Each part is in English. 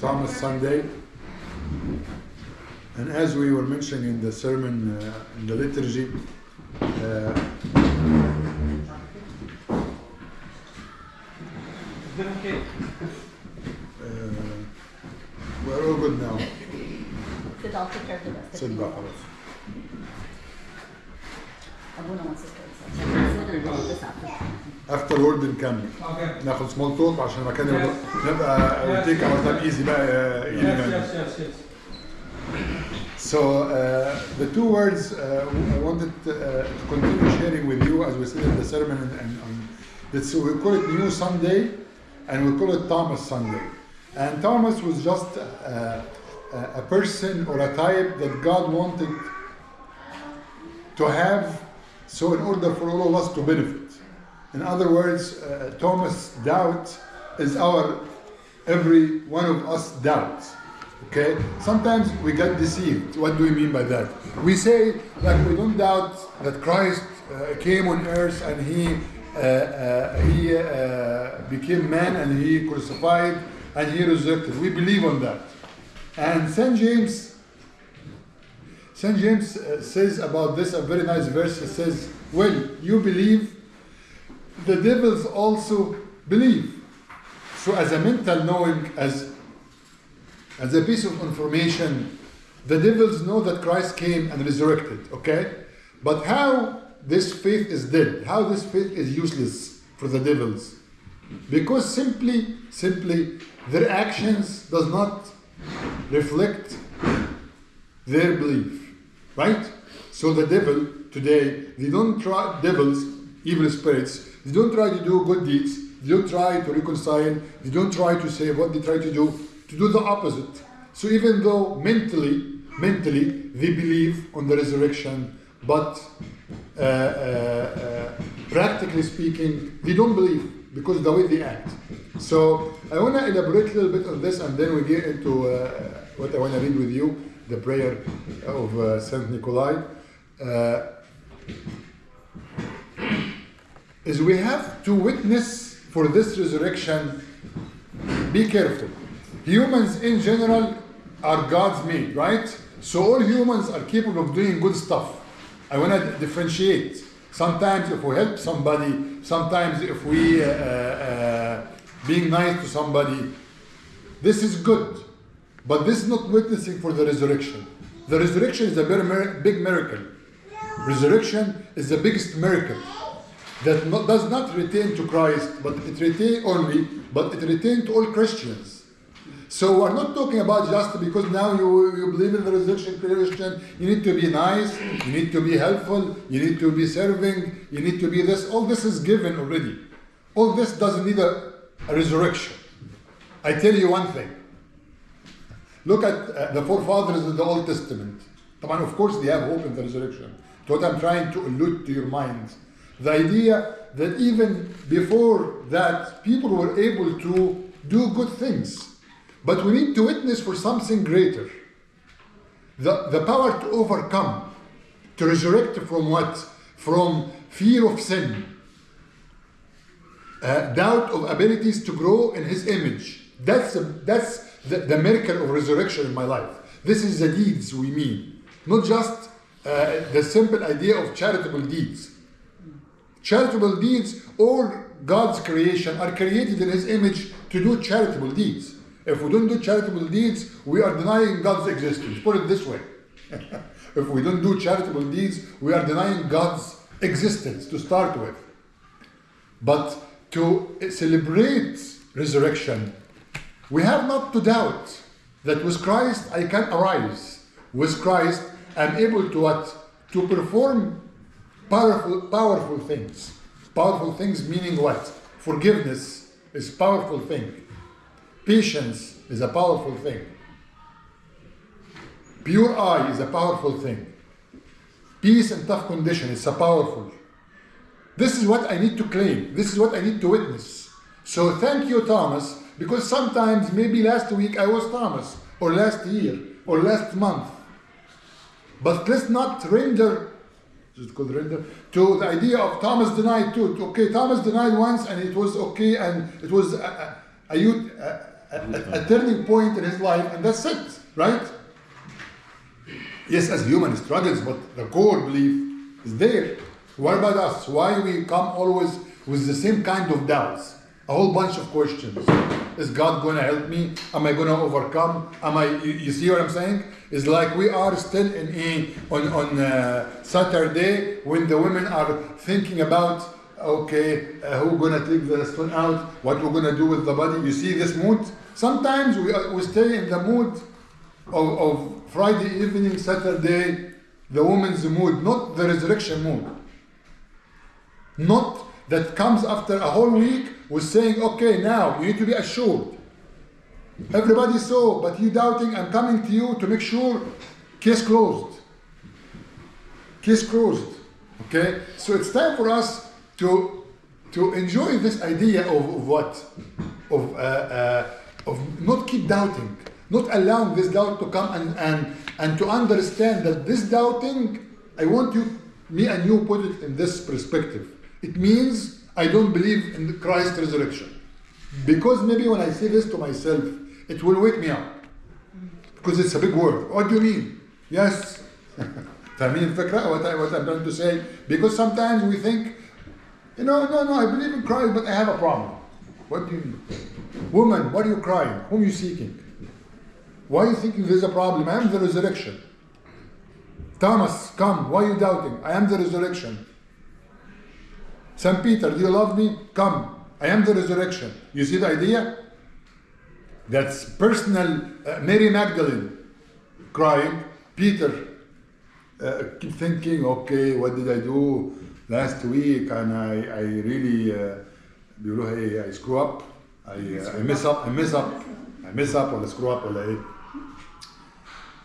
Thomas Sunday, and as we were mentioning in the sermon, in the liturgy, we're all good now. Sit, I'll take care of the rest. Sit back, خلاص. أبونا wants to start this after. Afterward نكمل. ناخد small talk عشان المكان نبقى we'll take our time easy بقى. Yes. So the two words I wanted to continue sharing with you as we said in the sermon, and so we call it New Sunday and we call it Thomas Sunday. And Thomas was just a person or a type that God wanted to have, so in order for all of us to benefit. In other words, Thomas' doubt is every one of us doubt. Okay? Sometimes we get deceived. What do we mean by that? We say that we don't doubt that Christ came on earth and he became man and he crucified and he resurrected. We believe on that. And St. James says about this a very nice verse. He says, well, you believe, the devils also believe. So as a mental knowing, as a piece of information, the devils know that Christ came and resurrected, okay? But how this faith is dead, how this faith is useless for the devils? Because simply their actions does not reflect their belief, right? So the devil today, devils, evil spirits, they don't try to do good deeds, they don't try to reconcile, they don't try to say what they try to do the opposite. So even though mentally they believe on the resurrection, but practically speaking, they don't believe because of the way they act. So I want to elaborate a little bit on this, and then we get into what I want to read with you, the prayer of Saint Nikolai. Is we have to witness for this resurrection. Be careful. Humans in general are God's made, right? So all humans are capable of doing good stuff. I want to differentiate. Sometimes if we help somebody, sometimes if we being nice to somebody, this is good. But this is not witnessing for the resurrection. The resurrection is a big miracle. Resurrection is the biggest miracle that does not retain to Christ, but it retains to all Christians. So we're not talking about just because now you believe in the resurrection Christian, you need to be nice, you need to be helpful, you need to be serving, you need to be this. All this is given already. All this doesn't need a resurrection. I tell you one thing. Look at the forefathers in the Old Testament. Of course they have hope in the resurrection. What I'm trying to allude to your mind. The idea that even before that, people were able to do good things. But we need to witness for something greater. The power to overcome, to resurrect from what? From fear of sin, doubt of abilities to grow in His image. That's the miracle of resurrection in my life. This is the deeds we mean, not just the simple idea of charitable deeds. Charitable deeds, all God's creation are created in His image to do charitable deeds. If we don't do charitable deeds, we are denying God's existence. Put it this way. If we don't do charitable deeds, we are denying God's existence to start with. But to celebrate resurrection, we have not to doubt that with Christ I can arise. With Christ I'm able to what? To perform powerful things. Powerful things meaning what? Forgiveness is a powerful thing. Patience is a powerful thing. Pure eye is a powerful thing. Peace in tough condition is a powerful. This is what I need to claim. This is what I need to witness. So thank you, Thomas, because sometimes maybe last week I was Thomas, or last year, or last month. But let's not render to the idea of Thomas denied too. Okay, Thomas denied once and it was okay, and it was a a turning point in his life, and that's it, right? Yes, as human struggles, but the core belief is there. What about us? Why we come always with the same kind of doubts? A whole bunch of questions. Is God going to help me? Am I going to overcome? You see what I'm saying? It's like we are still on Saturday when the women are thinking about, okay, who's going to take the stone out? What we're going to do with the body? You see this mood? Sometimes we stay in the mood of Friday evening, Saturday, the woman's mood, not the resurrection mood. Not that comes after a whole week with saying, okay, now you need to be assured. Everybody saw, but you doubting, I'm coming to you to make sure, case closed. Case closed. Okay? So it's time for us to enjoy this idea of what? Of not keep doubting. Not allowing this doubt to come and to understand that this doubting, I want me and you put it in this perspective. It means I don't believe in Christ's resurrection. Because maybe when I say this to myself, it will wake me up. Because it's a big word. What do you mean? Yes. فاهمين الفكرة? What I'm trying to say? Because sometimes we think, no, I believe in Christ, but I have a problem. What do you mean? Woman, what are you crying? Whom are you seeking? Why are you thinking there's a problem? I am the resurrection. Thomas, come. Why are you doubting? I am the resurrection. St. Peter, do you love me? Come. I am the resurrection. You see the idea? That's personal. Mary Magdalene crying. Peter keep thinking, okay, what did I do last week? And I really, I screw up. I mess up, or I screw up, or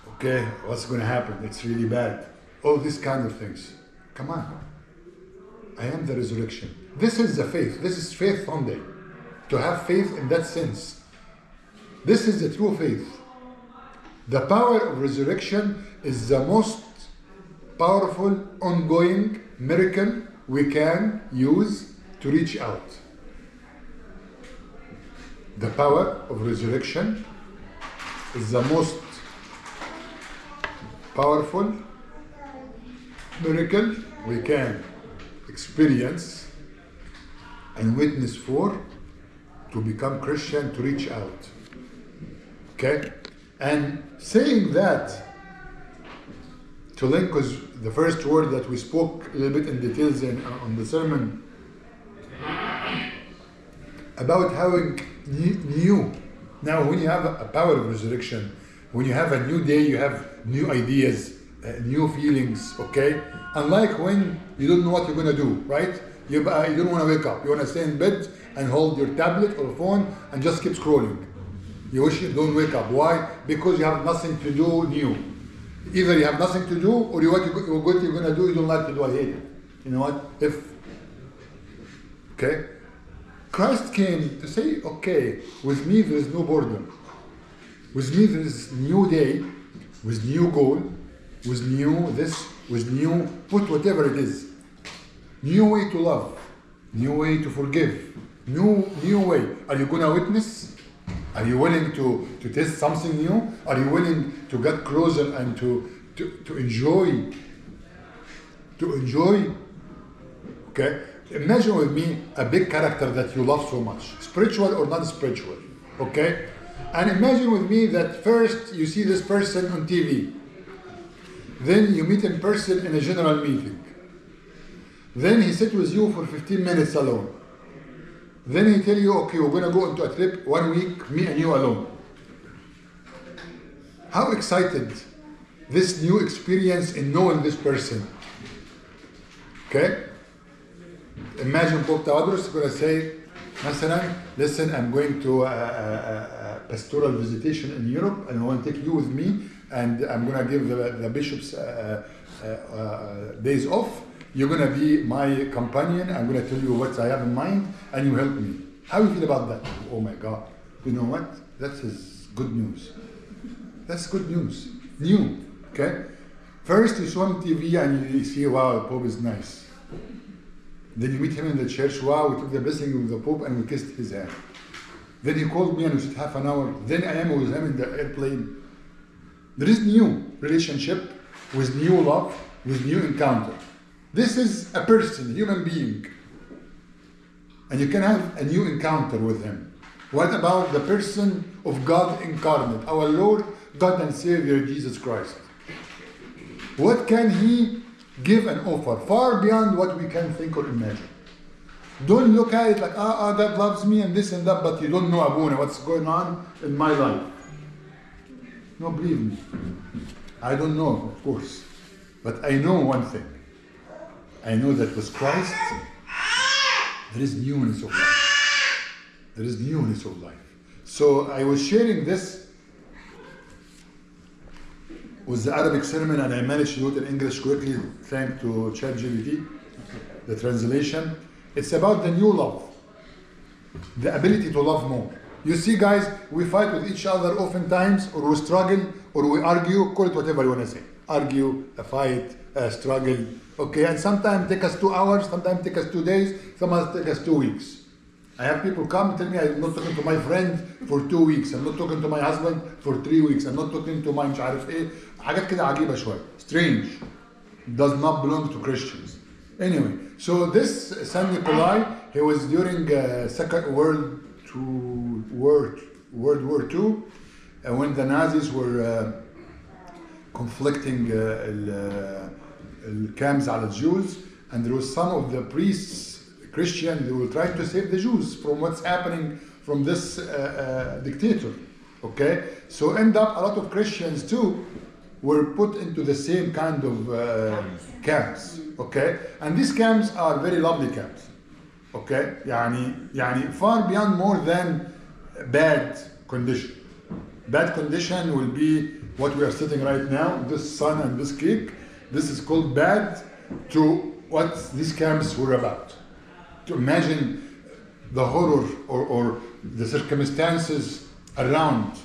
okay, what's going to happen? It's really bad. All these kind of things. Come on. I am the resurrection. This is the faith. This is Faith Sunday. To have faith in that sense. This is the true faith. The power of resurrection is the most powerful, ongoing miracle we can use to reach out. The power of resurrection is the most powerful miracle we can experience and witness for to become Christian, to reach out. Okay? And saying that, to link, because the first word that we spoke a little bit in details on the sermon about having new. Now, when you have a power of resurrection, when you have a new day, you have new ideas, new feelings, okay? Unlike when you don't know what you're going to do, right? You don't want to wake up. You want to stay in bed and hold your tablet or phone and just keep scrolling. You wish you don't wake up. Why? Because you have nothing to do new. Either you have nothing to do, or what you're going to do, you don't like to do, I hate it. You know what? Okay? Christ came to say, okay, with me there is no boredom. With me there is new day, with new goal, with new this, with new, put whatever it is. New way to love, new way to forgive, new way. Are you going to witness? Are you willing to test something new? Are you willing to get closer and to enjoy? To enjoy? Okay? Imagine with me a big character that you love so much, spiritual or non-spiritual, okay? And imagine with me that first you see this person on TV, then you meet in person in a general meeting, then he sits with you for 15 minutes alone, then he tell you, okay, we're going to go into a trip 1 week, me and you alone. How excited this new experience in knowing this person, okay? Imagine Pope Tawadros is going to say, مثلا, listen, I'm going to a pastoral visitation in Europe and I want to take you with me and I'm going to give the bishops days off. You're going to be my companion. I'm going to tell you what I have in mind and you help me. How do you feel about that? Oh my God. You know what? That is good news. That's good news. New. Okay? First you saw on TV and you see, wow, the Pope is nice. Then you meet him in the church, wow, we took the blessing of the Pope and we kissed his hand. Then he called me and we said half an hour. Then I am with him in the airplane. There is new relationship with new love, with new encounter. This is a person, human being. And you can have a new encounter with him. What about the person of God incarnate, our Lord, God and Savior, Jesus Christ? What can he give and offer? Far beyond what we can think or imagine. Don't look at it like, God loves me and this and that, but you don't know Abuna, what's going on in my life. No, believe me. I don't know, of course. But I know one thing. I know that with Christ, there is newness of life. There is newness of life. So I was sharing this with the Arabic sermon, and I managed to do it in English quickly, thanks to ChatGPT, the translation. It's about the new love, the ability to love more. You see, guys, we fight with each other oftentimes, or we struggle, or we argue, call it whatever you want to say. Argue, a fight, a struggle, okay? And sometimes take us 2 hours, sometimes take us 2 days, sometimes take us 2 weeks. I have people come and tell me I'm not talking to my friend for 2 weeks, I'm not talking to my husband for 3 weeks, I'm not talking to my مش عارف ايه, حاجات كده عجيبة شوية. Strange. Does not belong to Christians. Anyway, so this Saint Nikolai, he was during Second World War II, when the Nazis were conflicting camps على the Jews, and there was some of the priests, Christian, they were trying to save the Jews from what's happening from this dictator. Okay, so end up a lot of Christians too were put into the same kind of camps. Okay, and these camps are very lovely camps. Okay, يعني far beyond more than bad condition. Bad condition will be what we are sitting right now, this sun and this cake. This is called bad to what these camps were about. To imagine the horror or the circumstances around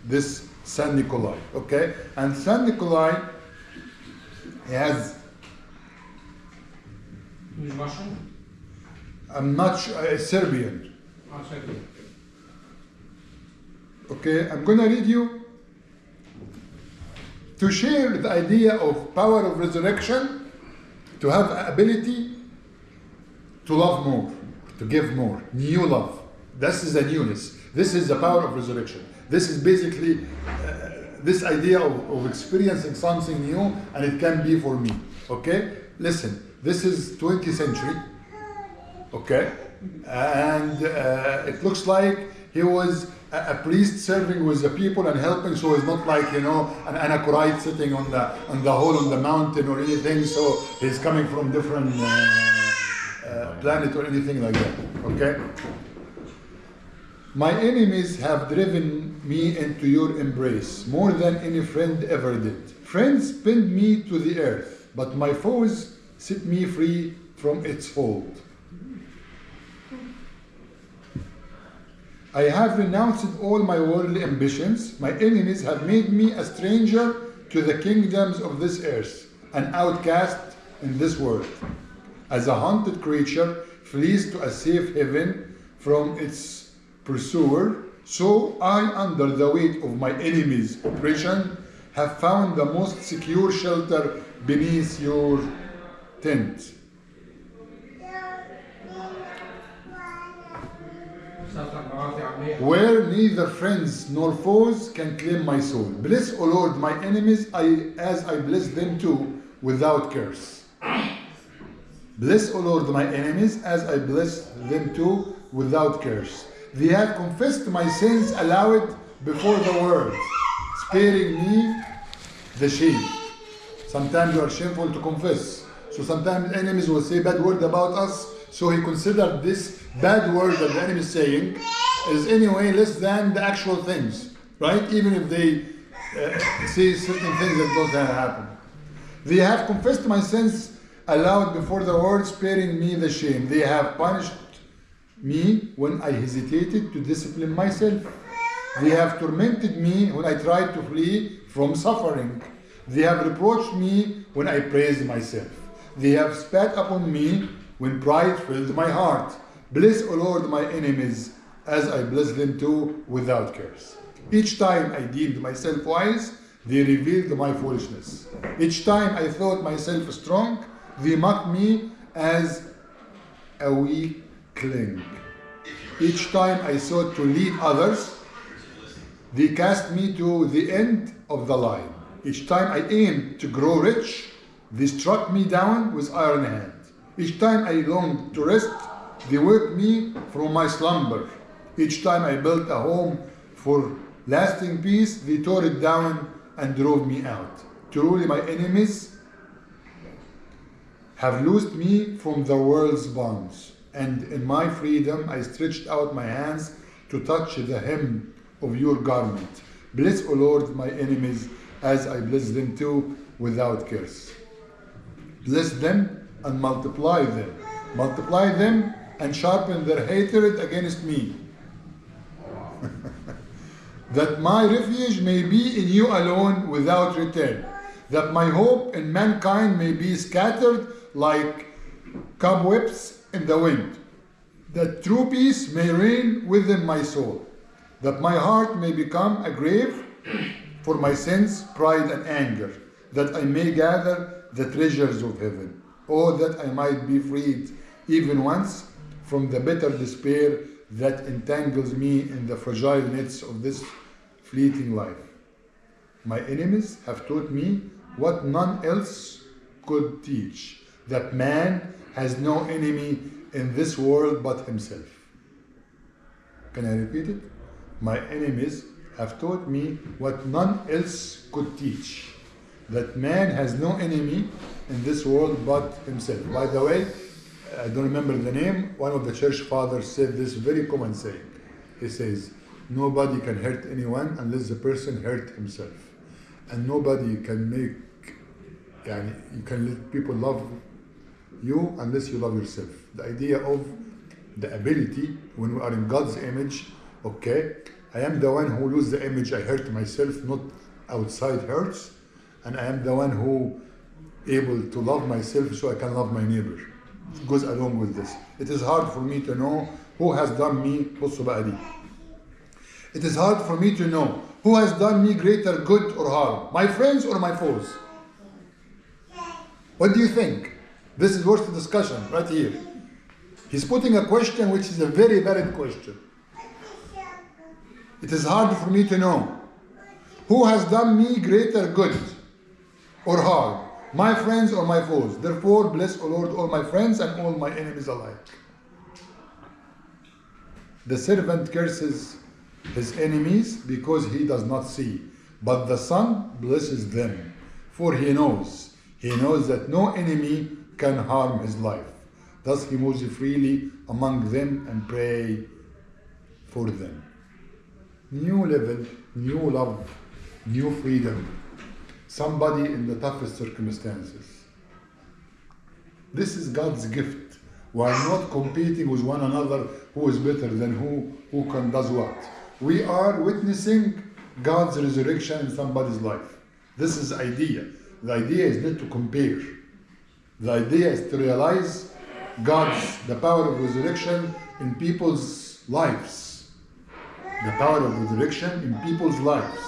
this Saint Nikolai, okay? And Saint Nikolai, he has... He's Russian? I'm not sure, Serbian. Oh, Serbian. Okay, I'm gonna read you to share the idea of power of resurrection, to have ability to love more, to give more, new love. This is a newness. This is the power of resurrection. This is basically this idea of experiencing something new, and it can be for me. Okay? Listen, this is 20th century. Okay? And it looks like he was a priest serving with the people and helping, so he's not like, an anachorite sitting on the hole on the mountain or anything, so he's coming from different planet or anything like that. Okay? My enemies have driven me into your embrace more than any friend ever did. Friends pinned me to the earth, but my foes set me free from its hold. I have renounced all my worldly ambitions. My enemies have made me a stranger to the kingdoms of this earth, an outcast in this world. As a haunted creature flees to a safe haven from its pursuer, so I, under the weight of my enemies' oppression, have found the most secure shelter beneath your tent. Where neither friends nor foes can claim my soul. Bless, O Lord, my enemies, as I bless them too, without curse. Bless, O Lord, my enemies, as I bless them too, without curse. They have confessed my sins aloud before the world, sparing me the shame. Sometimes you are shameful to confess. So sometimes enemies will say bad word about us. So he considered this bad word that the enemy is saying is anyway less than the actual things, right? Even if they say certain things that don't happen. They have confessed my sins aloud before the world, sparing me the shame. They have punished me when I hesitated to discipline myself. They have tormented me when I tried to flee from suffering. They have reproached me when I praised myself. They have spat upon me when pride filled my heart. Bless, O Lord, my enemies, as I bless them too without curse. Each time I deemed myself wise, they revealed my foolishness. Each time I thought myself strong, they mocked me as a weakling. Each time I sought to lead others, they cast me to the end of the line. Each time I aimed to grow rich, they struck me down with iron hand. Each time I longed to rest, they woke me from my slumber. Each time I built a home for lasting peace, they tore it down and drove me out. Truly my enemies have loosed me from the world's bonds, and in my freedom I stretched out my hands to touch the hem of your garment. Bless, O Lord, my enemies, as I bless them too without curse. Bless them and multiply them. Multiply them and sharpen their hatred against me. That my refuge may be in you alone without return. That my hope in mankind may be scattered like cobwebs in the wind. That true peace may reign within my soul. That my heart may become a grave for my sins, pride, and anger. That I may gather the treasures of heaven. Oh, that I might be freed even once from the bitter despair that entangles me in the fragile nets of this fleeting life. My enemies have taught me what none else could teach, that man has no enemy in this world but himself. Can I repeat it? My enemies have taught me what none else could teach, that man has no enemy in this world but himself. By the way, I don't remember the name, one of the church fathers said this very common saying. He says, nobody can hurt anyone unless the person hurt himself. And nobody can you can let people love you unless you love yourself. The idea of the ability, when we are in God's image, okay, I am the one who lose the image, I hurt myself, not outside hurts, and I am the one who able to love myself so I can love my neighbor. It goes along with this. It is hard for me to know who has done me. It is hard for me to know who has done me greater good or harm, my friends or my foes. What do you think? This is worth the discussion right here. He's putting a question which is a very valid question. It is hard for me to know who has done me greater good or harm, my friends or my foes. Therefore, bless, O Lord, all my friends and all my enemies alike. The servant curses his enemies because he does not see, but the Son blesses them, for he knows that no enemy can harm his life. Thus he moves freely among them and pray for them. New level, new love, new freedom. Somebody in the toughest circumstances. This is God's gift. We are not competing with one another who is better than who does what. We are witnessing God's resurrection in somebody's life. This is the idea. The idea is not to compare. The idea is to realize the power of resurrection in people's lives. The power of resurrection in people's lives.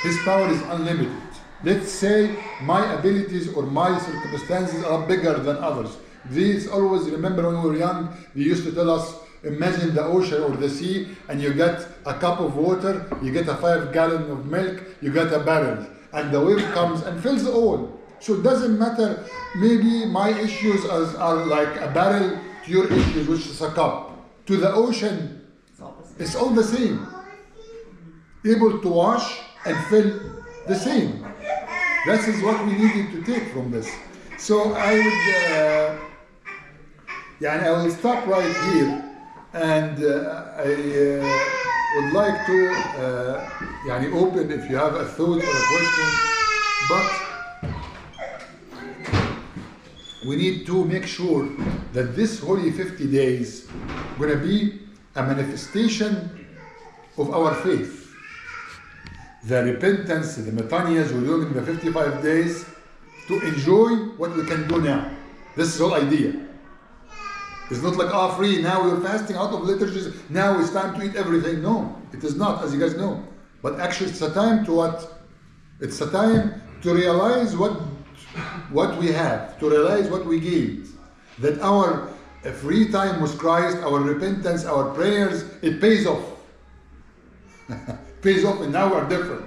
His power is unlimited. Let's say my abilities or my circumstances are bigger than others. These always, remember when we were young, they used to tell us, imagine the ocean or the sea, and you get a cup of water, you get a 5 gallon of milk, you get a barrel, and the wave comes and fills all. So it doesn't matter, maybe my issues are like a barrel to your issues, which is a cup. To the ocean, it's all the same. Able to wash and fill the same. That is what we needed to take from this. So I will stop right here, and I would like to open if you have a thought or a question, but we need to make sure that this holy 50 days going to be a manifestation of our faith. The repentance, the metanias we're doing in the 55 days to enjoy what we can do now. This is the whole idea. It's not like, free, now we're fasting out of liturgies, now it's time to eat everything. No, it is not, as you guys know. But actually it's a time to what? It's a time to realize what we have, to realize what we gained. That our free time with Christ, our repentance, our prayers, it pays off. Pays off, and now we're different.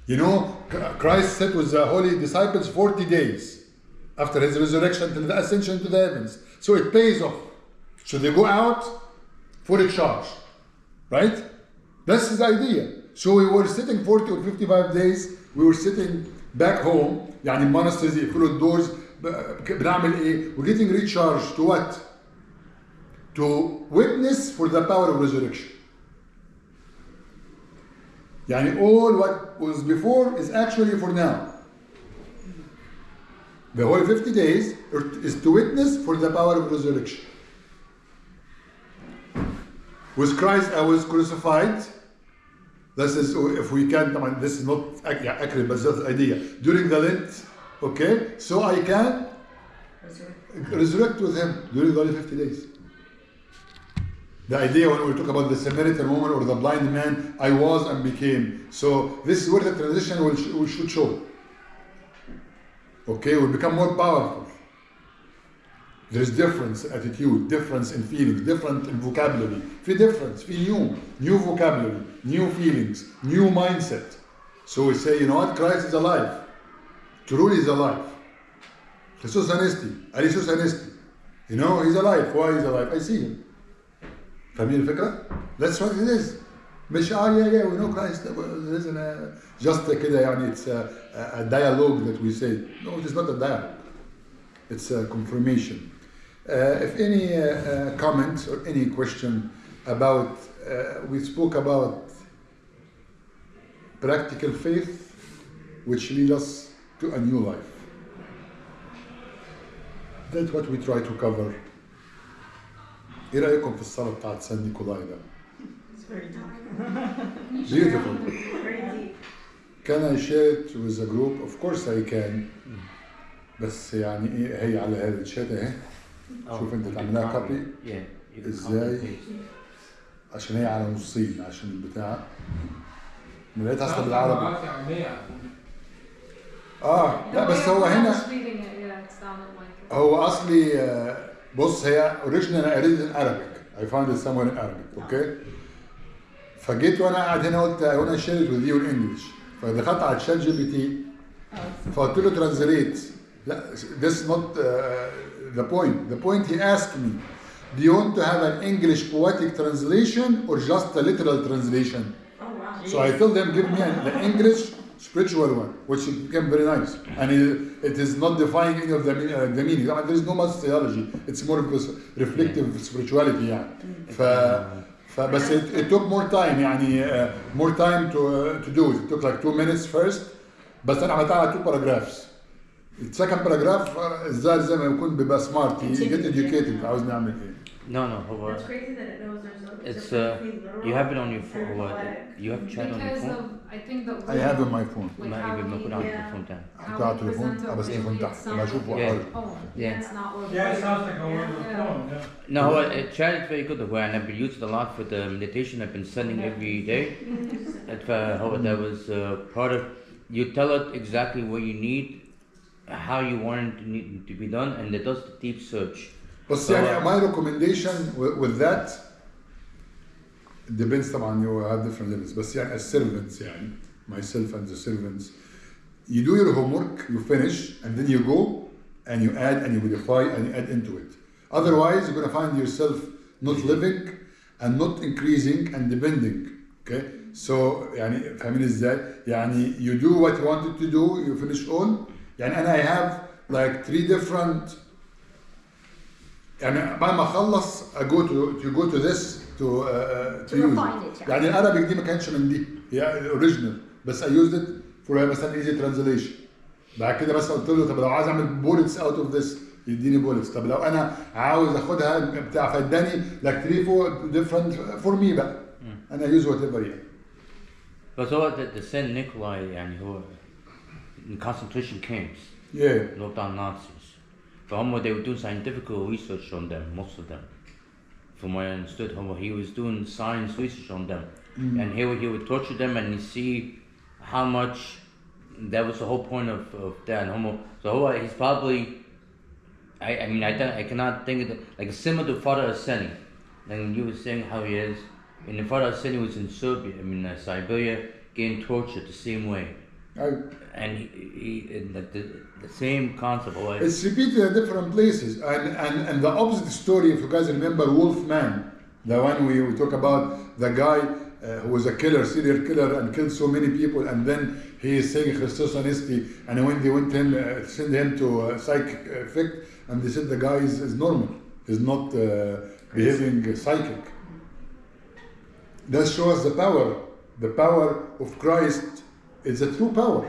You know, Christ sat with the holy disciples 40 days after his resurrection till the ascension to the heavens. So it pays off. So they go out for a charge, right? That's his idea. So we were sitting 40 or 55 days, we were sitting back home, يعني monasteries يقفلوا الدورز, بنعمل ايه? We're getting recharged to what? To witness for the power of resurrection. يعني all what was before is actually for now. The whole 50 days is to witness for the power of resurrection. With Christ I was crucified. This is, if we can, this is not accurate, but that's the idea. During the Lent, okay, so I can resurrect with him during the 50 days. The idea when we talk about the Samaritan woman or the blind man, I was and became. So this is where the transition will should show. Okay, we'll become more powerful. There is difference in attitude, difference in feelings, different in vocabulary. في difference, في new vocabulary, new feelings, new mindset. So we say, you know what, Christ is alive. Truly is alive. Jesus Anesti, Jesus Anesti. You know, he's alive. Why he's alive? I see him. فاهمين الفكرة؟ That's what it is. مش yeah, we know Christ. There isn't just كده يعني it's a dialogue that we say. No, it is not a dialogue. It's a confirmation. If any comments or any question about, we spoke about practical faith which lead us to a new life. That's what we try to cover. ايه رأيكم في الصلاة بتاعت سان نيكولاي ده؟ It's very deep. Beautiful. Very deep. Can I share it with a group? Of course I can. بس يعني ايه هي على هذا الشات اهي. شوف انت تعملها كوبي ازاي عشان هي على نصين عشان البتاع. لقيتها اصلا بالعربي. لا بس هو هنا هو اصلي بص هي originally I read it in Arabic. I found it somewhere in Arabic, okay? فجيت وانا قاعد هنا قلت I want to share it with you in English. فدخلت على الشات جي بي تي فقلت له translate. لا, this is not the point. The point he asked me, do you want to have an English poetic translation or just a literal translation? Oh wow. So I told them, give me the English spiritual one, which became very nice. And it is not defying any of the meaning. There is no much theology. It's more of this reflective spirituality. يعني. بس it took more time يعني more time to do it. It took like 2 minutes first. بس أنا عملتها على 2 paragraphs. The second paragraph الظاهر زي ما يكون بيبقى smart. You get educated. عاوزني أعمل إيه؟ No, هو It's crazy that it knows there's no. it's you have it on your phone. You have chat on your phone. I think that I have it on my phone. Like ما how يبقى we- موجود على التليفون تاني. حطها على التليفون. بس التليفون تحت. بشوف وأحاول. Oh, Yeah. it's not what Yeah, it sounds like a word Yeah. phone. Yeah. No, chat is very good. And I've been used it a lot for the meditation I've been sending every day. That was part of. You tell it exactly what you need, how you want it to be done, and it does the deep search. بس يعني my recommendation with that depends طبعا you have different levels بس يعني as servants يعني myself and the servants you do your homework you finish and then you go and you add and you modify and you add into it otherwise you're going to find yourself not living and not increasing and depending okay so يعني فاهمين ازاي يعني you do what you wanted to do you finish all يعني أنا I have like 3 different يعني بعد ما اخلص go to this to use refine it يعني العربي دي ما كانتش من دي هي اوريجينال بس I used it for مثلا easy translation بعد كده بس قلت له طب لو عايز اعمل bullets out of this يديني bullets طب لو انا عاوز اخدها بتاع فاداني like 3 4 different for me بقى انا use whatever يعني بس هو the Saint Nikolai يعني هو in concentration camps. yeah Locked down Nazis. For homo, they were doing scientific research on them, most of them. From what I understood, homo, he was doing science research on them. And he would torture them and you see how much, that was the whole point of that. And homo, so homo, he's probably, I cannot think of it, like similar to Father Arseny. And you were saying how he is, and the Father Arseny was in Serbia, Siberia, getting tortured the same way. And he like the same concept. It's repeated in different places, and the opposite story. If you guys remember Wolfman, the one we talk about, the guy who was a killer, serial killer, and killed so many people, and then he is saying Christos Honesty, and when they went him, send him to a psychic effect, and they said the guy is normal, is not behaving psychic. That shows the power of Christ. It's a true power.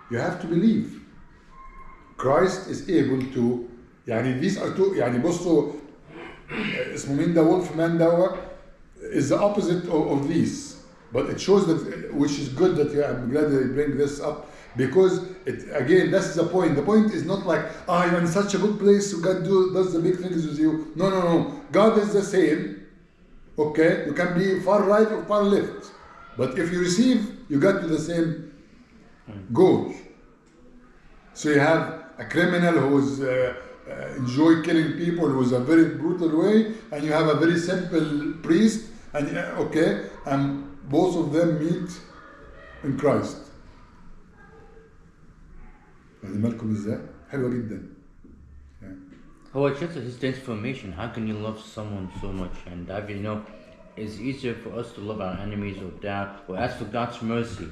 You have to believe. Christ is able to. يعني these are two. يعني بصوا اسمه مين ده Wolfman ده is the opposite of these. But it shows that, which is good that I'm glad that you bring this up, because it, again, that's the point. The point is not like, you're in such a good place, so God does the big things with you. No. God is the same. Okay, you can be far right or far left, but if you receive, you get to the same goal. So you have a criminal who's enjoy killing people, who's a very brutal way, and you have a very simple priest, and and both of them meet in Christ. واخدين بالكم ازاي؟ حلوة جدا. Oh, it's just his transformation. How can you love someone so much? And it's easier for us to love our enemies or ask for God's mercy.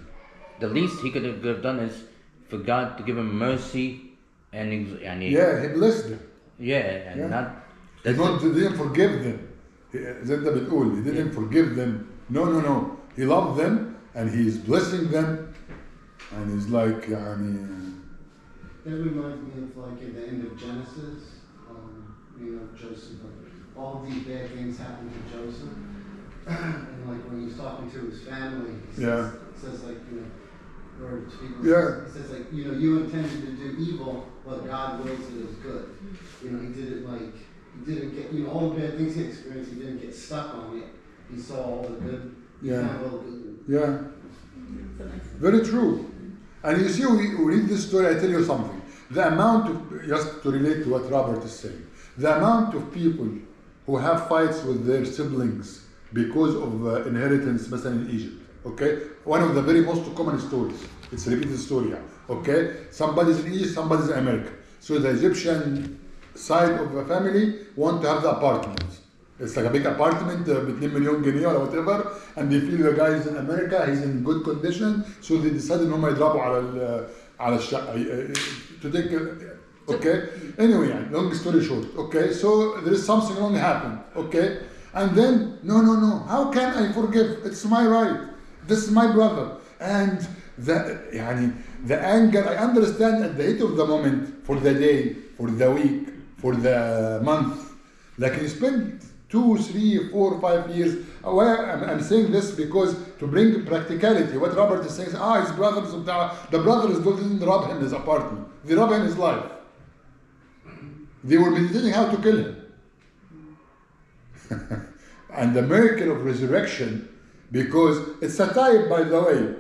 The least he could have done is for God to give him mercy and he blessed them. Not. He didn't forgive them. زي انت بتقول, he didn't forgive them. No. He loved them and he is blessing them, and he's like That reminds me of like at the end of Genesis, Joseph. All these bad things happened to Joseph, and like when he's talking to his family, he says like or he says like you intended to do evil, but God wills it as good. He did it like he didn't get all the bad things he experienced. He didn't get stuck on it. He saw all the good. Very true. And you see, we read this story, I tell you something. The amount of, just to relate to what Robert is saying, the amount of people who have fights with their siblings because of inheritance, مثلا in Egypt, okay? One of the very most common stories. It's a repeated story, okay? Somebody's in Egypt, somebody's in America. So the Egyptian side of the family want to have the apartment. It's like a big apartment, ب2 مليون جنيه or whatever, and they feel the guy is in America, he's in good condition, so they decided ان هم يضربوا على الشقة to take okay. Anyway, long story short, okay, so there is something wrong happened, okay, and then no, how can I forgive? It's my right. This is my brother, and the anger, I understand at the heat of the moment, for the day, for the week, for the month, like you spend 2, 3, 4, 5 years. I'm saying this because to bring practicality. What Robert is saying is, his brothers, the brothers didn't rob him his apartment. They robbed him his life. They were meditating how to kill him. And the miracle of resurrection, because it's a type, by the way,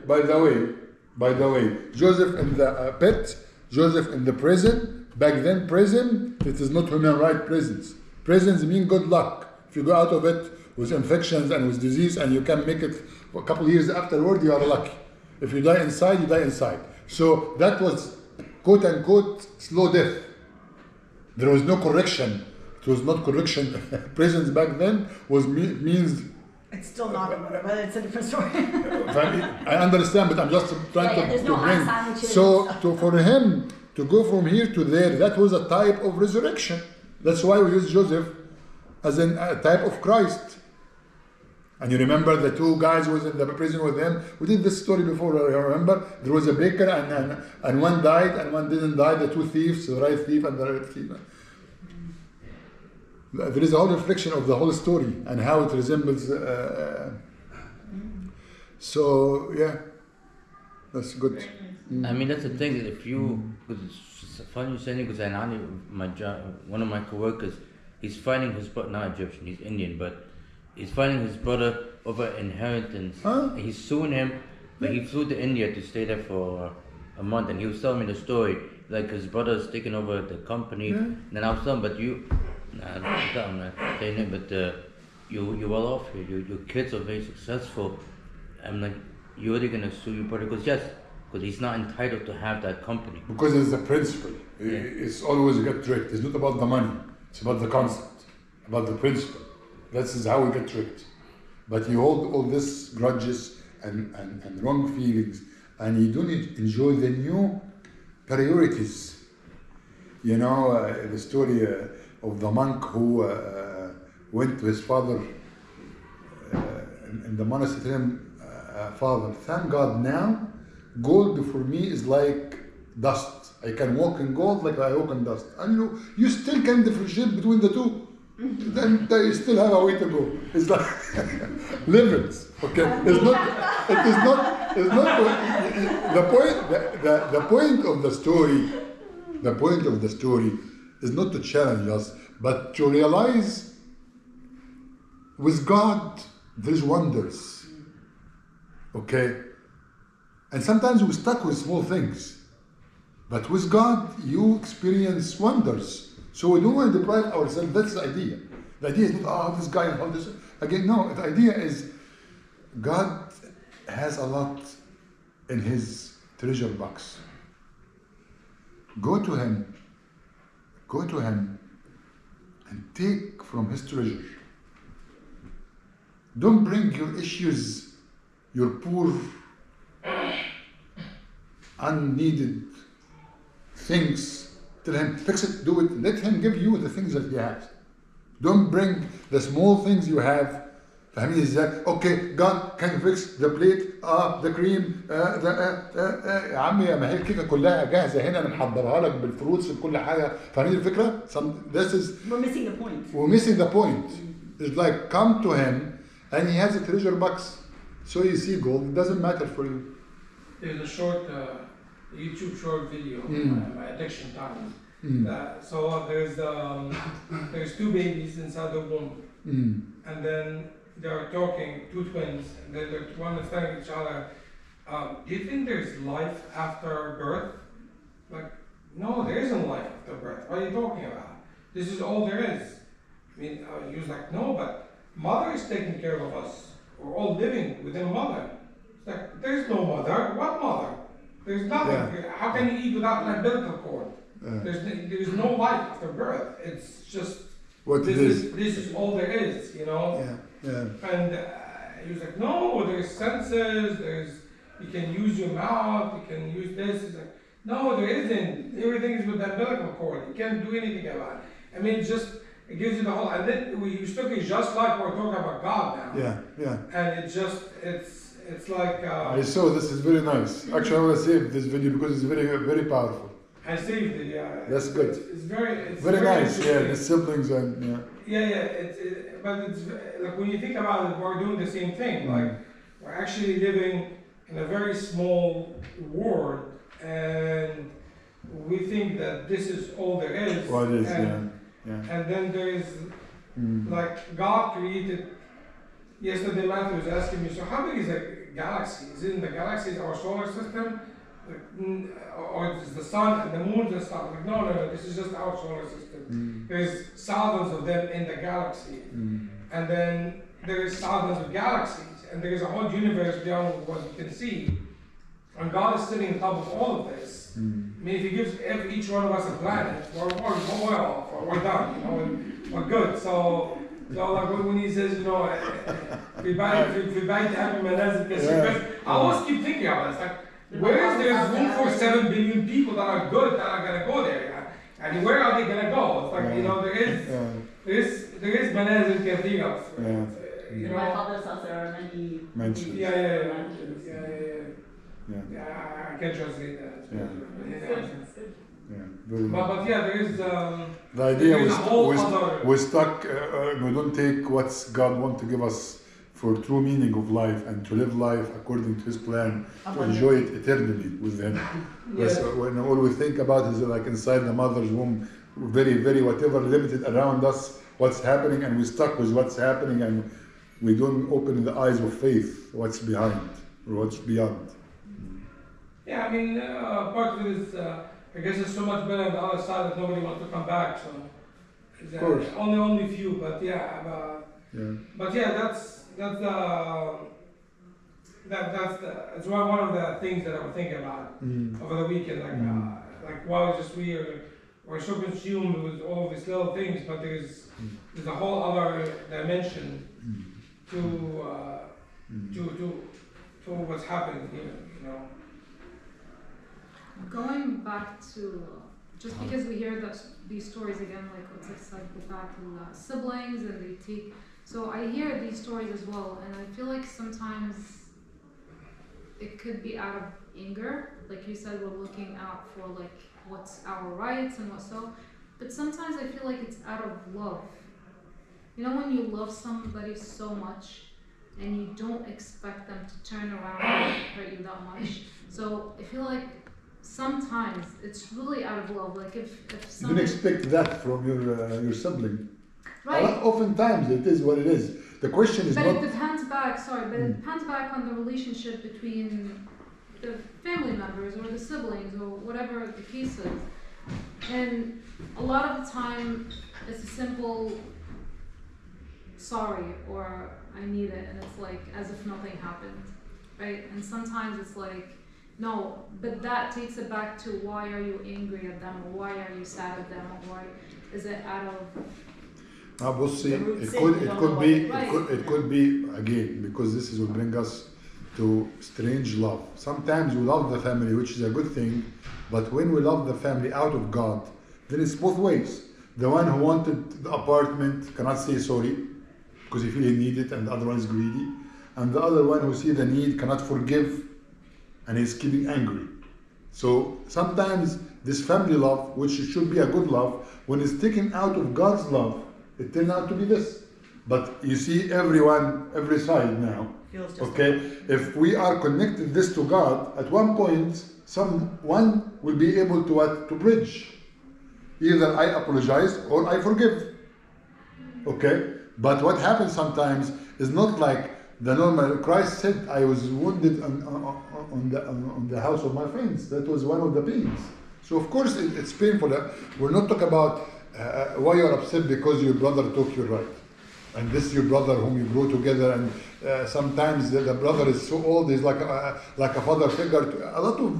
Joseph in the pit, Joseph in the prison. Back then, prison, it is not human right prisons. Prisons mean good luck. If you go out of it with infections and with disease and you can make it a couple of years afterward, you are lucky. If you die inside, you die inside. So that was quote unquote slow death. There was no correction. It was not correction. Prisons back then means. It's still not, but it's a different story. I understand, but I'm just trying to bring. So for him to go from here to there, that was a type of resurrection. That's why we use Joseph as a type of Christ. And you remember the 2 guys who was in the prison with him? We did this story before, you remember? There was a baker and one died and one didn't die, the 2 thieves, the right thief and the right thief. There is a whole reflection of the whole story and how it resembles. So, yeah. That's good. I mean, that's the thing. That if you, because it's funny you saying it, because my job, one of my coworkers, he's fighting his brother, not Egyptian, he's Indian, but he's fighting his brother over inheritance. Huh? He's suing him, but he flew to India to stay there for a month, and he was telling me the story. Like his brother's taking over the company, and then I was telling him, but you, I'm not saying it, but you're well off here. Your kids are very successful. I'm like, you're really gonna sue your brother? Because yes, because he's not entitled to have that company. Because it's the principle. It's always get tricked. It's not about the money. It's about the concept, about the principle. This is how we get tricked. But you hold all these grudges and wrong feelings, and you don't enjoy the new priorities. You know, the story of the monk who went to his father in the monastery, told him, Father, thank God now, gold for me is like dust. I can walk in gold like I walk in dust. And you still can differentiate between the two. Then you still have a way to go. It's like levels. Okay, it's not the point of the story. The point of the story is not to challenge us, but to realize with God there's wonders. Okay, and sometimes we're stuck with small things, but with God you experience wonders. So we don't want to deprive ourselves. That's the idea. The idea is not, this guy and all this. Again, no, the idea is God has a lot in his treasure box. Go to him and take from his treasure. Don't bring your issues, your poor, unneeded things. Tell him, fix it, do it. Let him give you the things that he has. Don't bring the small things you have. فاهمين ازاي؟ Okay, God, can you fix the plate? The cream, يا عمي ما هي الكيكه كلها جاهزه هنا، انا محضرها لك بالفروتس بكل حاجه. فاهمين الفكره؟ This is We're missing the point. we're missing the point. It's like come to him and he has a treasure box. So you see gold, it doesn't matter for you. There's a short YouTube short video, my addiction time. So there's two babies inside the womb, and then they're talking, two twins, and then one is telling each other, do you think there's life after birth? Like, no, there isn't life after birth. What are you talking about? This is all there is. I mean, he was like, no, but mother is taking care of us. We're all living within mother. It's like, there's no mother. What mother? There's nothing. Yeah. How can you eat without an umbilical cord? There's no life after birth. It's just What this is all there is, you know. Yeah. And he was like, no, there's senses. You can use your mouth. You can use this. He's like, no, there isn't. Everything is with the umbilical cord. You can't do anything about it. I mean, it gives you the whole. And then we took it just like we're talking about God now. Yeah. And it's like. I saw this is very nice. Actually, I want to save this video because it's very, very powerful. I saved it, yeah. That's good. It's very Nice. Yeah, interesting. the siblings and But it's like when you think about it, we're doing the same thing. Like we're actually living in a very small world, and we think that this is all there is. What is? And then there is like God created. Yesterday, Matthew was asking me, so how big is a galaxy? Is it in the galaxy, our solar system? Or is the sun and the moon and stuff? Like, no, this is just our solar system. There's thousands of them in the galaxy. And then there's thousands of galaxies. And there's a whole universe beyond what you can see. And God is sitting on top of all of this. I mean, if He gives each one of us a planet, we're done, you know, we're good. So like when He says, you know, we buy the happy manazil because I always keep thinking about it. It's like, where is there room for 7 billion people that are good that are gonna go there? Yeah? And where are they gonna go? It's like, you know, there is manazil kathira. You know, My father's house, there are many Mansions. Yeah. I can translate that. Very nice. But yeah, there is. The idea there is a whole other. we're stuck. We don't take what God wants to give us for true meaning of life and to live life according to His plan, to Abundant. enjoy it eternally with Him. Because when all we think about is like inside the mother's womb, very, very whatever limited around us, what's happening, and we're stuck with what's happening, and we don't open the eyes of faith, what's behind or what's beyond. Yeah, I mean, part of it is, I guess it's so much better on the other side that nobody wants to come back, so. Of course. Only few, but yeah, Yeah. but yeah, it's one of the things that I was thinking about over the weekend, like wow, it's just we're so consumed with all of these little things, but there's a whole other dimension to what's happening here, you know. Going back to just because we hear these stories again, like what's like the back to siblings and they take. So I hear these stories as well, and I feel like sometimes it could be out of anger, like you said, we're looking out for like what's our rights and what's so. But sometimes I feel like it's out of love. You know, when you love somebody so much and you don't expect them to turn around and hurt you that much. So I feel like sometimes it's really out of love. Like if You don't somebody, expect that from your sibling. right? Oftentimes it is what it is. The question is But not. it depends back. But it depends back on the relationship between the family members or the siblings or whatever the case is. And a lot of the time, it's a simple sorry or I need it, and it's like as if nothing happened, right? And sometimes it's like no, but that takes it back to why are you angry at them, or why are you sad at them, or why is it out of We'll see. The root It sin, could, you it don't could know be, what it could be again because this is will bring us to strange love. Sometimes we love the family, which is a good thing, but when we love the family out of God, then it's both ways. The one who wanted the apartment cannot say sorry because he feels he needs it, and the other one is greedy, and the other one who sees the need cannot forgive, and he's keeping angry. So sometimes this family love, which should be a good love, when it's taken out of God's love, it turns out to be this. But you see everyone, every side now. Feels just Okay, if we are connected this to God, at one point, someone will be able to what? To bridge. Either I apologize or I forgive. Okay, but what happens sometimes is not like the normal. Christ said, "I was wounded on the house of my friends." That was one of the pains. So of course it's painful. We're not talking about why you're upset because your brother took your right, and this is your brother whom you grew together, and sometimes the brother is so old, he's like a father figure. A lot of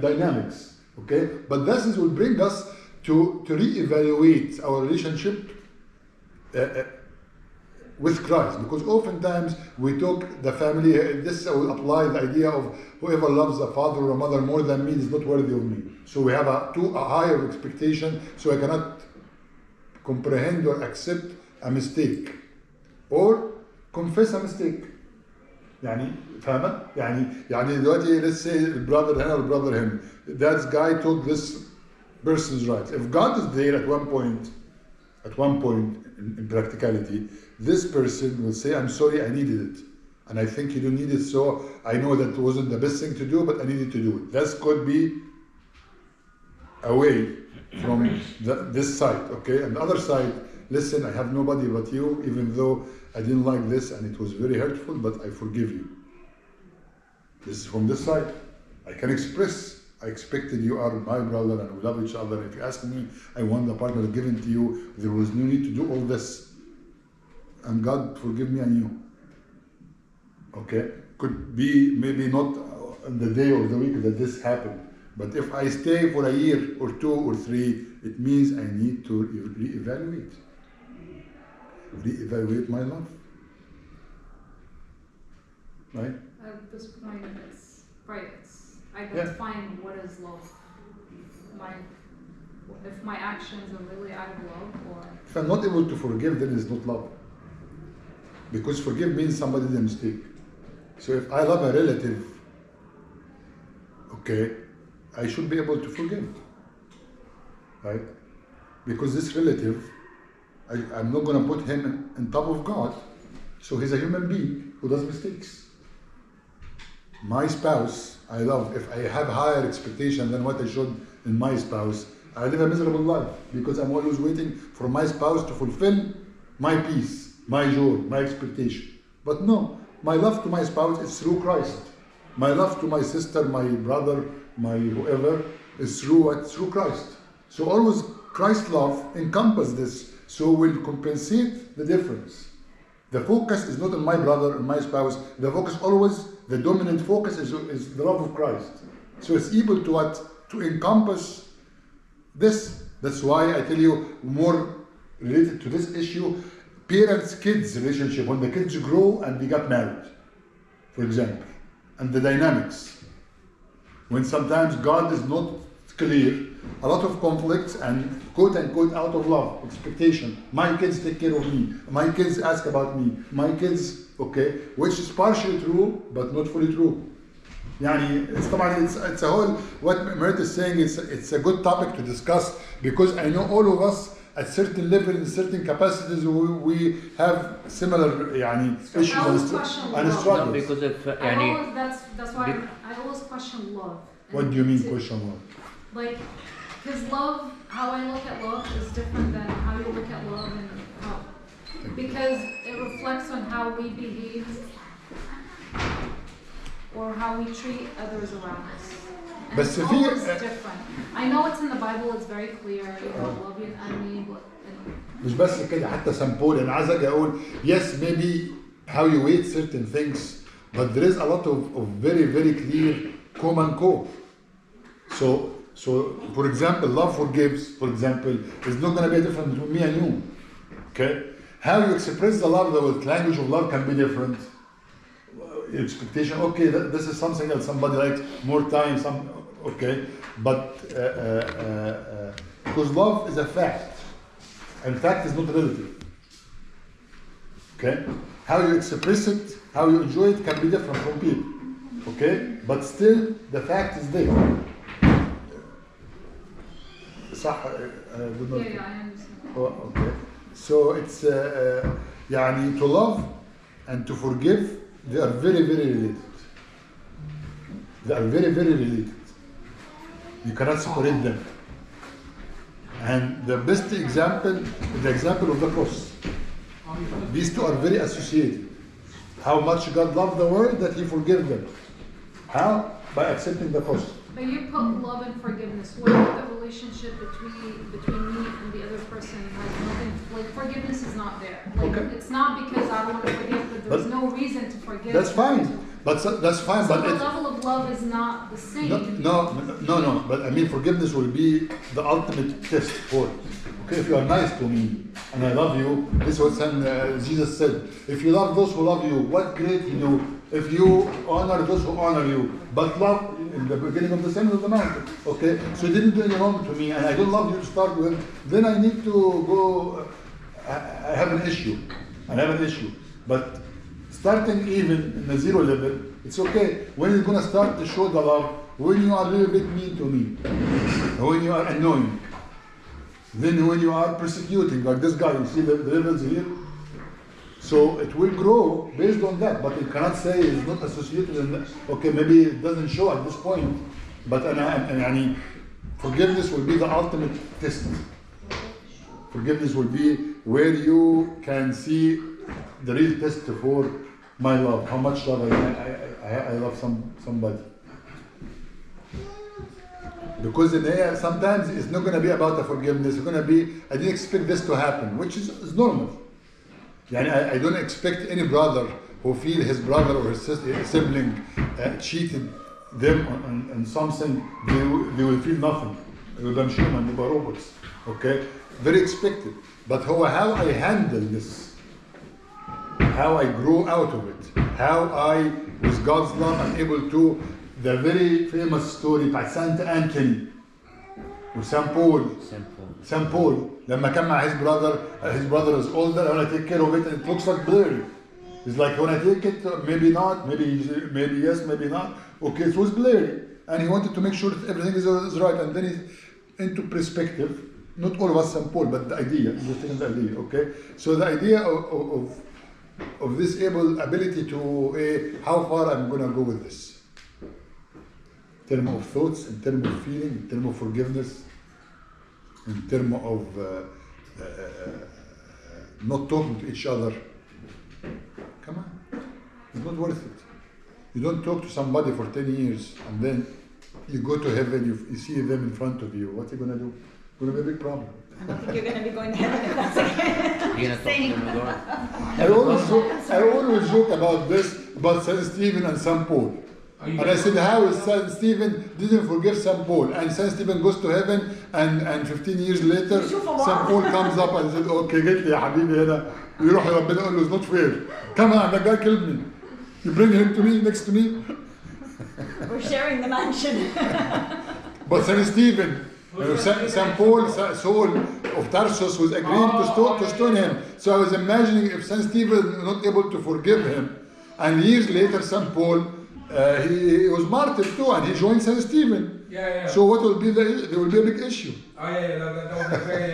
dynamics. Okay, but this will bring us to reevaluate our relationship with Christ, because oftentimes we talk the family. This will apply the idea of whoever loves a father or a mother more than me is not worthy of me. So we have a higher expectation. So I cannot comprehend or accept a mistake or confess a mistake. يعني فاهمة؟ يعني دلوقتي let's say brother هنا or brother him. That guy took this person's rights. If God is there at one point in practicality, this person will say, I'm sorry, I needed it. And I think you don't need it, so I know that it wasn't the best thing to do, but I needed to do it. This could be away from this side, okay? And the other side, listen, I have nobody but you, even though I didn't like this and it was very hurtful, but I forgive you. This is from this side. I can express, I expected you are my brother and we love each other. If you ask me, I want the partner given to you. There was no need to do all this. And God forgive me and you. Okay? Could be maybe not on the day or the week that this happened. But if I stay for a year or 2 or 3, it means I need to reevaluate. Reevaluate my love. Right? at this point it's right. It's identifying what is love. If my actions are really out of love, or if I'm not able to forgive, then it's not love. Because forgive means somebody did a mistake. So if I love a relative, okay, I should be able to forgive. Right? Because this relative, I'm not going to put him on top of God. So he's a human being who does mistakes. My spouse, I love. If I have higher expectation than what I should in my spouse, I live a miserable life because I'm always waiting for my spouse to fulfill my peace, my joy, my expectation. But no, my love to my spouse is through Christ. My love to my sister, my brother, my whoever is through what? Through Christ. So always Christ's love encompasses this, so will compensate the difference. The focus is not on my brother and my spouse. The focus always, the dominant focus is the love of Christ. So it's able to what? To encompass this. That's why I tell you more related to this issue, parents-kids relationship, when the kids grow and they get married, for example, and the dynamics. When sometimes God is not clear, a lot of conflicts and quote-unquote out of love, expectation. My kids take care of me. My kids ask about me. My kids, okay, which is partially true, but not fully true. يعني it's a whole, what Merit is saying, it's a good topic to discuss because I know all of us at certain level, in certain capacities, we have similar يعني issues and struggles. No, because if that's why I always question love. What do you mean question love? Like, because love, how I look at love is different than how you look at love and how, because it reflects on how we behave or how we treat others around us. And But it's always different. I know it's in the Bible, it's very clear, love your enemy, but مش بس كده حتى سامبول انا عايز اجي اقول yes maybe how you weight certain things but there is a lot of very very clear common core. So for example love forgives, for example, is not going to be different between me and you. Okay, how you express the love, the language of love can be different. Expectation, okay, this is something else, somebody likes more time, okay, but because love is a fact and fact is not relative. Okay, how you express it, how you enjoy it can be different from people. Okay, but still the fact is there. صح? yeah, I understand. Oh, okay, so it's يعني to love and to forgive, they are very very related. They are very very related. You cannot separate them. And the best example is the example of the cross. These two are very associated. How much God loved the world that He forgave them. How? By accepting the cross. But you put love and forgiveness. What about the relationship between me and the other person has nothing, like forgiveness is not there. Like Okay. it's not because I don't want to forgive, but there's no reason to forgive. That's fine. But that's fine. So but the it's, level of love is not the same. no. But I mean, forgiveness will be the ultimate test for it. Okay, if you are nice to me and I love you, this is what Jesus said. If you love those who love you, what great you do. If you honor those who honor you, but love in the beginning of the Sermon of the Mount. Okay, so you didn't do any wrong to me, and I don't love you to start with. Then I need to go. I have an issue. But starting even in the zero level, it's okay. When you're gonna start to show the love, when you are a little bit mean to me, when you are annoying, then when you are persecuting, like this guy, you see the levels here. So it will grow based on that, but you cannot say it's not associated in that. Okay, maybe it doesn't show at this point, but forgiveness will be the ultimate test. Forgiveness will be where you can see the real test for my love, how much love I love somebody. Because in there, sometimes it's not going to be about the forgiveness, it's going to be, I didn't expect this to happen, which is normal. I don't expect any brother who feel his brother or his sibling cheated them on something, they will feel nothing. They're human, they're robots. Okay? Very expected. But how I handle this, how I grow out of it, how I, with God's love, am able to, the very famous story by Saint Anthony وسان Paul لما كان مع his brother is older, I want to take care of it and it looks like blurry. It's like when I take it, maybe not, maybe yes, maybe not. Okay, it was blurry. And he wanted to make sure that everything is right. And then he's into perspective. Not all of us St. Paul, but the idea, just taking the idea, okay? So the idea of of this ability to how far I'm gonna go with this. In terms of thoughts, in terms of feeling, in terms of forgiveness, in terms of not talking to each other. Come on, it's not worth it. You don't talk to somebody for 10 years and then you go to heaven, you see them in front of you. What are you gonna do? It's gonna be a big problem. I don't think you're going to be going to heaven if that's okay. You're gonna talk to them, Lord. I always joke about this, about Saint Stephen and Saint Paul. And I said, how is Saint Stephen didn't forgive Saint Paul? And Saint Stephen goes to heaven and 15 years later, Saint Paul comes up and said, okay, get لي يا حبيبي هنا. يروح ربنا يقول له, it's not fair. Come on, that guy killed me. You bring him to me, next to me. We're sharing the mansion. But Saint Stephen, Saint Paul, Saul of Tarsus was agreeing to stone him. So I was imagining if Saint Stephen was not able to forgive him, and years later Saint Paul, he was martyred too, and he joined Saint Stephen. Yeah. So what will be there will be a big issue. Oh yeah, that would be very.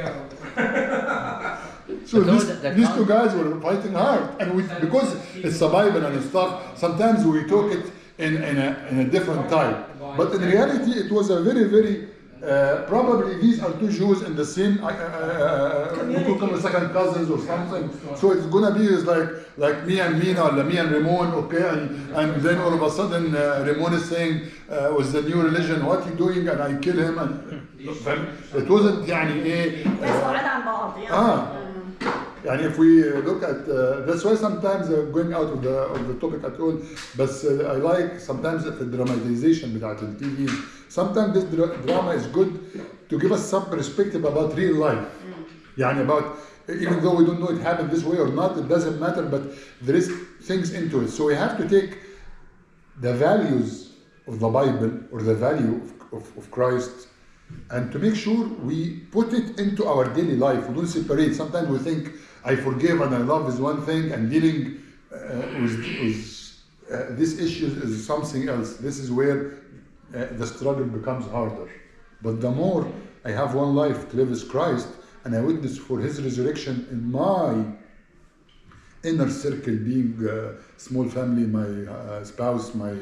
So these two guys were fighting hard, and because it's the Bible and stuff, sometimes we talk it in a different type. But in reality, it was a very, very probably these are two Jews in the same we could call second cousins or something. So it's gonna be like me and Mina, or me and Ramon, okay, and then all of a sudden Ramon is saying with the new religion, what are you doing? And I kill him, and it wasn't يعني ايه. يعني if we look at that's why sometimes going out of the topic at all, but I like sometimes the dramatization بتاعت ال TV. Sometimes this drama is good to give us some perspective about real life. يعني about even though we don't know it happened this way or not, it doesn't matter, but there is things into it. So we have to take the values of the Bible or the value of Christ, and to make sure we put it into our daily life. We don't separate. Sometimes we think I forgive and I love is one thing, and dealing with this issue is something else. This is where the struggle becomes harder. But the more I have one life to live as Christ, and I witness for His resurrection in my inner circle, being small family, my spouse, my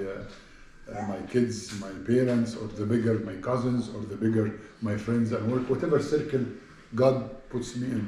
kids, my parents, or the bigger my cousins, or the bigger my friends and work, whatever circle God puts me in.